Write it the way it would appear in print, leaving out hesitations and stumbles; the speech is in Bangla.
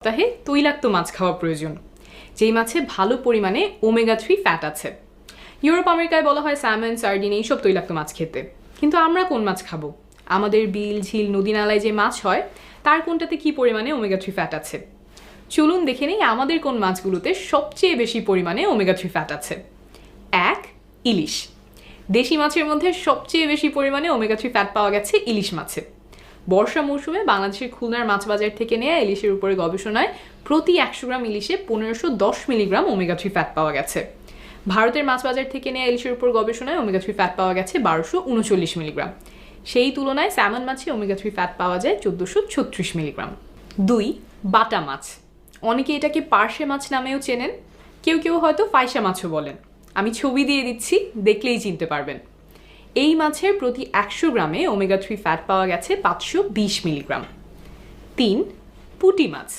সপ্তাহে তৈলাক্ত মাছ খাওয়া প্রয়োজন, যেই মাছে ভালো পরিমাণে ওমেগা-3 ফ্যাট আছে। ইউরোপ আমেরিকায় বলা হয় স্যামন, সার্ডিন এইসব তৈলাক্ত মাছ খেতে। কিন্তু আমরা কোন মাছ খাবো? আমাদের বিল, ঝিল, নদী নালায় যে মাছ হয় তার কোনটাতে কি পরিমাণে ওমেগা-3 ফ্যাট আছে? চলুন দেখে নেই আমাদের কোন মাছগুলোতে সবচেয়ে বেশি পরিমাণে ওমেগা-3 ফ্যাট আছে। 1. ইলিশ। দেশি মাছের মধ্যে সবচেয়ে বেশি পরিমাণে ওমেগা-3 ফ্যাট পাওয়া গেছে ইলিশ মাছে। বর্ষা মৌসুমে বাংলাদেশের খুলনার মাছ বাজার থেকে নেওয়া ইলিশের উপরে গবেষণায় প্রতি 100 গ্রাম ইলিশে 1510 মিলিগ্রাম ওমেগা-3 ফ্যাট পাওয়া গেছে। ভারতের মাছ বাজার থেকে নেওয়া ইলিশের উপর গবেষণায় ওমেগা-3 ফ্যাট পাওয়া গেছে 1239 মিলিগ্রাম। সেই তুলনায় স্যামন মাছে ওমেগা-3 ফ্যাট পাওয়া যায় 1436 মিলিগ্রাম। 2. বাটা মাছ। অনেকে এটাকে পার্শে মাছ নামেও চেনেন, কেউ কেউ হয়তো ফাইসা মাছও বলেন। আমি ছবি দিয়ে দিচ্ছি, দেখলেই চিনতে পারবেন। এই মাছের প্রতি 100 গ্রামে ওমেগা-3 ফ্যাট পাওয়া গেছে 520 মিলিগ্রাম। 3. পুঁটি মাছ।